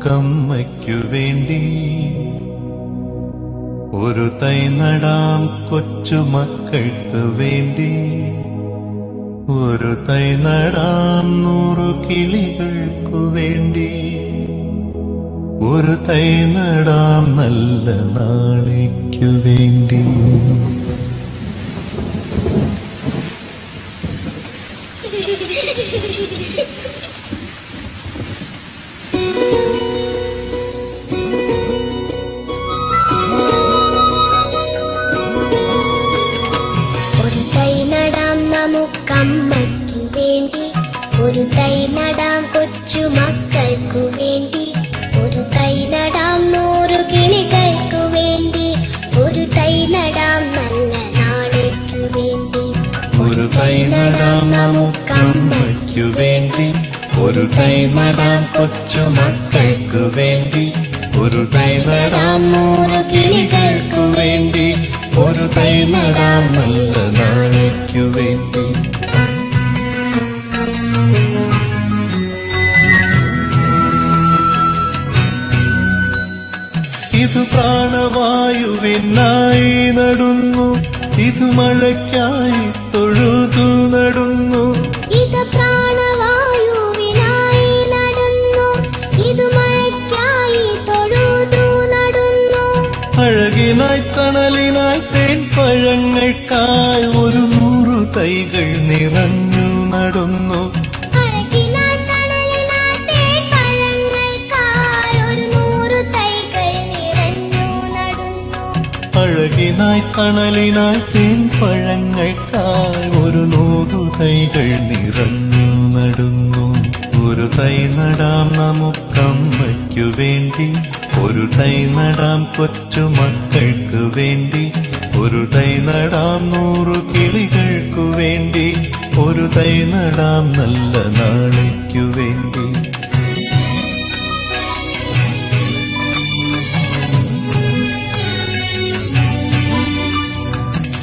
നമുക്കമ്മയ്ക്കു വേണ്ടി ഒരു തൈ നടാം കൊച്ചുമക്കൾക്ക് വേണ്ടി ഒരു തൈ നടാം 100 കിളികൾക്കു വേണ്ടി ഒരു തൈ നടാം നല്ല നാളേക്കു വേണ്ടി. ഒരു തൈ നടാം നമുക്കമ്മയ്ക്കു വേണ്ടി ഒരു തൈ നടാം കൊച്ചുമക്കൾക്കു വേണ്ടി ഒരു തൈ നടാം 100 കിളികൾക്കു വേണ്ടി ഒരു തൈ നടാം നല്ല നാളേക്കു വേണ്ടി. ഒരു തൈ നടാം നമുക്കമ്മയ്ക്കു വേണ്ടി ഒരു തൈ നടാം കൊച്ചുമക്കൾക്കു വേണ്ടി ഒരു തൈ നടാം 100 കിളികൾക്കു വേണ്ടി ഒരു തൈ നടാം നല്ല നാളേക്കു വേണ്ടി. ഇത് പ്രാണവായുവിനായി നടുന്നു ഇത് മഴയ്ക്കായി തൊഴുതു നടുന്നു ഇത് പ്രാണവായുവിനായി നടുന്നു ഇത് മഴയ്ക്കായി തൊഴുതു നടുന്നു. അഴകിനായി തണലിനായി തേൻ പഴങ്ങൾക്കായി 100 തൈകൾ നിറഞ്ഞു നടുന്നു അഴകിനായി തണലിനായി തേൻ പഴങ്ങൾക്കായി 100 തൈകൾ നിറഞ്ഞു നടുന്നു. ഒരു തൈ നടാം നമുക്കമ്മയ്ക്കു വേണ്ടി ഒരു തൈ നടാം കൊച്ചുമക്കൾക്കു വേണ്ടി ഒരു തൈ നടാം 100 കിളികൾക്കു വേണ്ടി ഒരു തൈ നടാം നല്ല നാളേക്കു വേണ്ടി.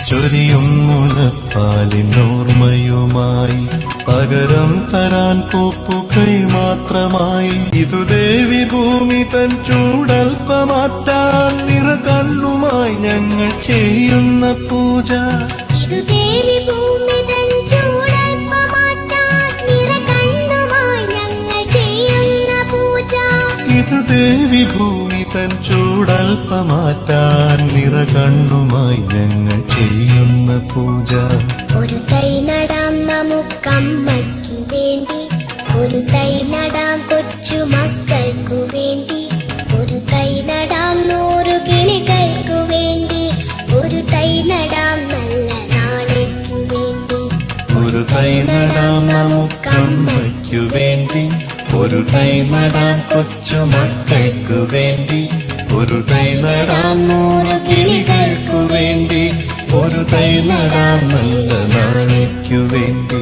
ചൊരിയും മുലപ്പാലിനോർമ്മയുമായി പകരം തരാൻ പൂപ്പുകൈ മാത്രമായി ഇതു ദേവി ഭൂമി തൻ ചൂടൽപ്പമാറ്റാൻ നിറകണ്ണുമായി ഞങ്ങൾ ചെയ്യുന്ന പൂജ. ഇതു ദേവി ഭൂമി തൻ ചൂടൽപ്പമാറ്റാൻ നിറകണ്ണുമായി ഞങ്ങൾ ചെയ്യുന്ന പൂജ. ഇതു ദേവി ഭൂമി തൻ ചൂടൽപ്പമാറ്റാൻ നിറകണ്ണുമായി ഞങ്ങൾ ചെയ്യുന്ന പൂജ. ഒരു തൈ നടാം നമുക്കമ്മയ്ക്കു വേണ്ടി ഒരു തൈ നടാം കൊച്ചുമക്കൾക്കു വേണ്ടി ഒരു തൈ നടാം 100 കിളികൾക്കു വേണ്ടി ഒരു തൈ നടാം നല്ല നാളേക്കു വേണ്ടി. ഒരു തൈ നടാം നമുക്കമ്മയ്ക്കു വേണ്ടി ഒരു തൈ നടാം കൊച്ചുമക്കൾക്കു വേണ്ടി ഒരു തൈ നടാം 100 കിളികൾക്കു വേണ്ടി ഒരു തൈ നടാം നല്ല നാളേക്കു വേണ്ടി.